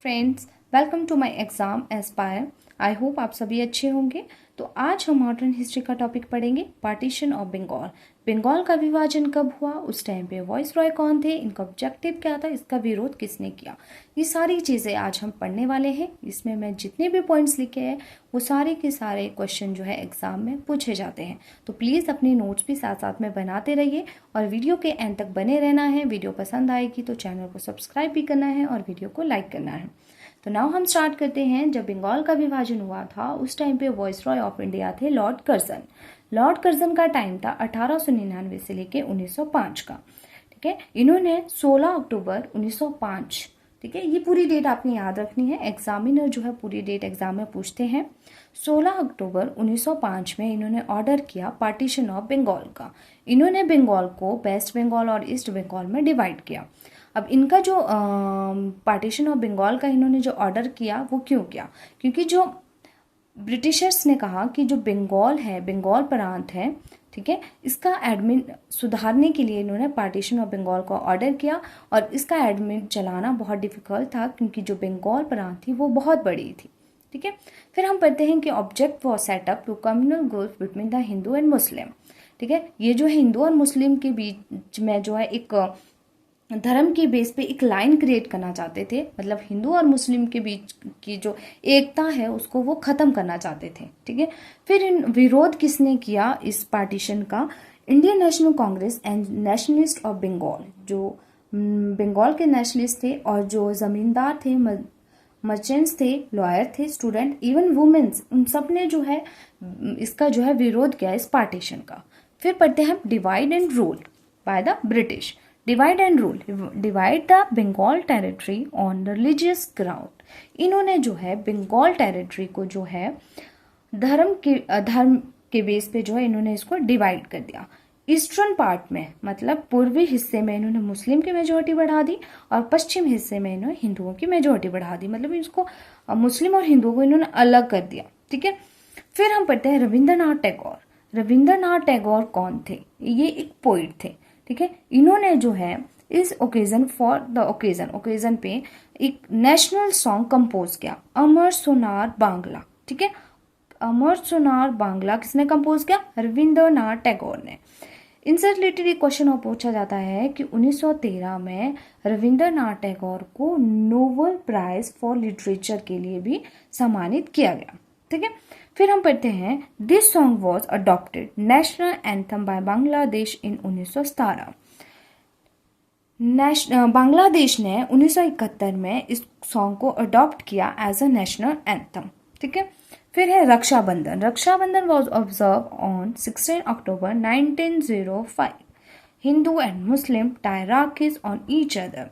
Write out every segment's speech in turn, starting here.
Friends, welcome to my exam aspire. I hope आप सभी अच्छे होंगे। तो आज हम मॉडर्न हिस्ट्री का टॉपिक पढ़ेंगे, पार्टीशन ऑफ बंगाल। बंगाल का विभाजन कब हुआ, उस टाइम पे वॉइस रॉय कौन थे, इनका ऑब्जेक्टिव क्या था, इसका विरोध किसने किया, ये सारी चीज़ें आज हम पढ़ने वाले हैं। इसमें मैं जितने भी पॉइंट्स लिखे हैं वो सारे के सारे क्वेश्चन जो है एग्जाम में पूछे जाते हैं। तो प्लीज़ अपने नोट्स भी साथ साथ में बनाते रहिए और वीडियो के एंड तक बने रहना है। वीडियो पसंद आएगी तो चैनल को सब्सक्राइब भी करना है और वीडियो को लाइक करना है। तो नाउ हम स्टार्ट करते हैं। जब बंगाल का विभाजन हुआ था उस टाइम पे वॉइसरॉय ऑफ इंडिया थे लॉर्ड कर्जन। लॉर्ड कर्जन का टाइम था 1899 से लेके 1905 का। ठीक है, इन्होंने 16 अक्टूबर 1905, ठीक है, ये पूरी डेट आपने याद रखनी है। एग्जामिनर जो है पूरी डेट एग्जाम में पूछते हैं। 16 अक्टूबर 1905 में इन्होंने ऑर्डर किया पार्टीशन ऑफ बंगाल का। इन्होंने बंगाल को वेस्ट बंगाल और ईस्ट बंगाल में डिवाइड किया। अब इनका जो पार्टीशन ऑफ बंगाल का इन्होंने जो ऑर्डर किया वो क्यों किया, क्योंकि जो ब्रिटिशर्स ने कहा कि जो बंगाल है, बंगाल प्रांत है, ठीक है, इसका एडमिन सुधारने के लिए इन्होंने पार्टीशन ऑफ बंगाल का ऑर्डर किया। और इसका एडमिन चलाना बहुत डिफिकल्ट था क्योंकि जो बंगाल प्रांत थी वो बहुत बड़ी थी। ठीक है, फिर हम पढ़ते हैं कि object was set up to communal growth between the Hindu and Muslim. ठीक है, ये जो है हिंदू और मुस्लिम के बीच में जो है एक धर्म के बेस पे एक लाइन क्रिएट करना चाहते थे। मतलब हिंदू और मुस्लिम के बीच की जो एकता है उसको वो खत्म करना चाहते थे। ठीक है, फिर इन विरोध किसने किया इस पार्टीशन का? Indian National Congress and nationalist of Bengal, जो बंगाल के नेशनलिस्ट थे और जो जमींदार थे, मर्चेंट्स थे, लॉयर थे, स्टूडेंट, इवन वुमेन्स, उन सब ने जो है इसका जो है विरोध किया इस पार्टीशन का। फिर पढ़ते हैं divide and rule by the British. Divide and rule, divide the Bengal territory on religious ground. इन्होंने जो है बंगाल टेरिटरी को जो है धर्म के बेस पे जो है इन्होंने इसको डिवाइड कर दिया। ईस्टर्न पार्ट में, मतलब पूर्वी हिस्से में इन्होंने मुस्लिम की मेजोरिटी बढ़ा दी और पश्चिम हिस्से में इन्होंने हिंदुओं की मेजोरिटी बढ़ा दी। मतलब इसको मुस्लिम और हिंदुओं को इन्होंने अलग कर दिया। ठीक है, फिर हम पढ़ते हैं रविंद्रनाथ टैगोर। रविंद्रनाथ टैगोर कौन थे? ये एक पोइट थे। ठीक है, इन्होंने जो है इस ओकेजन फॉर द ओकेजन पे एक नेशनल सॉन्ग कंपोज किया, अमर सोनार बांग्ला। ठीक है, अमर सोनार बांग्ला किसने कंपोज किया? रविंद्रनाथ टैगोर ने। इनसे रिलेटेड एक क्वेश्चन और पूछा जाता है कि 1913 में रविंद्रनाथ टैगोर को नोबेल प्राइज फॉर लिटरेचर के लिए भी सम्मानित किया गया। ठीक है, फिर हम पढ़ते हैं this song was adopted national anthem by Bangladesh in 1917। Bangladesh ने 1971 में इस सॉन्ग को अडॉप्ट किया एज अ नेशनल एंथम। ठीक है, फिर है Rakshabandhan. Rakshabandhan was observe on 16 October 1905। Hindu and Muslim tie rakhis on each other.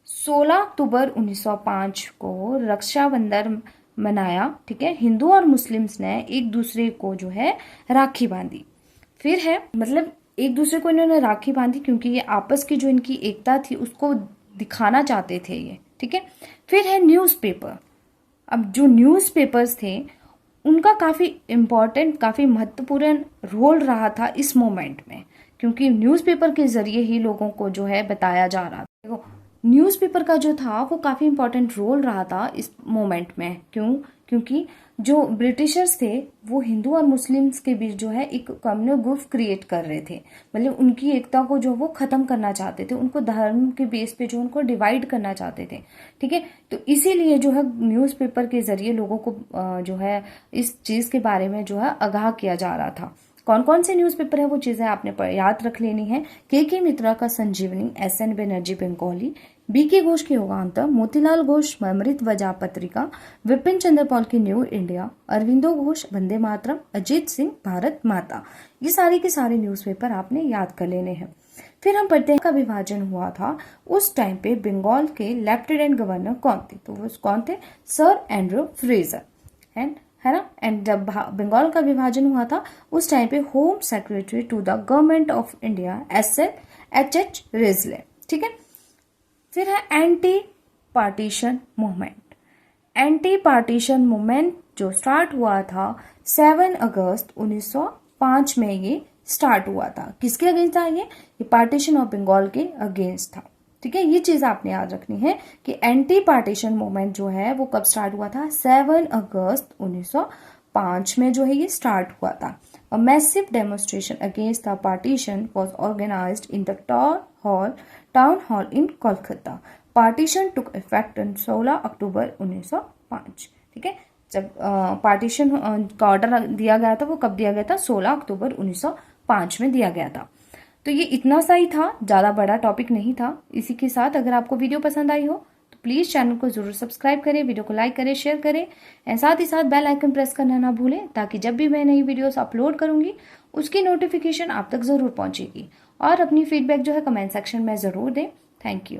16 October 1905 को रक्षाबंधन मनाया। ठीक है, हिंदू और मुस्लिम्स ने एक दूसरे को जो है राखी बांधी। फिर है, मतलब एक दूसरे को इन्होंने राखी बांधी क्योंकि ये आपस की जो इनकी एकता थी उसको दिखाना चाहते थे ये। ठीक है, फिर है न्यूज़पेपर। अब जो न्यूज़पेपर्स थे उनका काफ़ी इम्पोर्टेंट, काफ़ी महत्वपूर्ण रोल रहा था इस मोमेंट में, क्योंकि न्यूज़पेपर के जरिए ही लोगों को जो है बताया जा रहा था। देखो, न्यूज़पेपर का जो था वो काफ़ी इम्पोर्टेंट रोल रहा था इस मोमेंट में। क्यों? क्योंकि जो ब्रिटिशर्स थे वो हिंदू और मुस्लिम्स के बीच जो है एक कम्युनल ग्रुप क्रिएट कर रहे थे। मतलब उनकी एकता को जो वो ख़त्म करना चाहते थे, उनको धर्म के बेस पे जो उनको डिवाइड करना चाहते थे। ठीक है, तो इसीलिए जो है न्यूज़पेपर के ज़रिए लोगों को जो है इस चीज़ के बारे में जो है आगाह किया जा रहा था। कौन कौन से न्यूज़पेपर है वो चीज़ें आपने याद रख लेनी है। के मित्रा का संजीवनी, SN बनर्जी बंगाली, BK घोष की युगांतर, मोतीलाल घोष अमृत वजा पत्रिका, विपिन चंद्र पॉल की न्यू इंडिया, अरविंदो घोष वंदे मातरम, अजीत सिंह भारत माता। ये सारे के सारे न्यूज़पेपर आपने याद कर लेने हैं। फिर हम पढ़ते हैं का विभाजन हुआ था उस टाइम पे बंगाल के लेफ्टिनेंट गवर्नर कौन थे? तो वो कौन थे? सर एंड्रू फ्रेजर, है ना। एंड जब बंगाल का विभाजन हुआ था उस टाइम पे home secretary to the government of India HH Risley. ठीक है, फिर है anti partition movement. Anti partition movement जो स्टार्ट हुआ था 7 अगस्त 1905 में ये स्टार्ट हुआ था। किसके अगेंस्ट था ये पार्टीशन ऑफ बंगाल के अगेंस्ट था। ठीक है, ये चीज आपने याद रखनी है कि एंटी पार्टीशन मूवमेंट जो है वो कब स्टार्ट हुआ था, 7 अगस्त 1905 में जो है ये स्टार्ट हुआ था। A massive demonstration against the partition was organized in the town hall in Kolkata. Partition took effect on 16 October 1905। ठीक है, जब पार्टीशन का ऑर्डर दिया गया था वो कब दिया गया था, 16 अक्टूबर 1905 में दिया गया था। तो ये इतना सा ही था, ज़्यादा बड़ा टॉपिक नहीं था। इसी के साथ अगर आपको वीडियो पसंद आई हो तो प्लीज़ चैनल को ज़रूर सब्सक्राइब करें, वीडियो को लाइक करें, शेयर करें, और साथ ही साथ बेल आइकन प्रेस करना ना भूलें, ताकि जब भी मैं नई वीडियोस अपलोड करूंगी उसकी नोटिफिकेशन आप तक ज़रूर पहुंचेगी। और अपनी फीडबैक जो है कमेंट सेक्शन में ज़रूर दें। Thank you.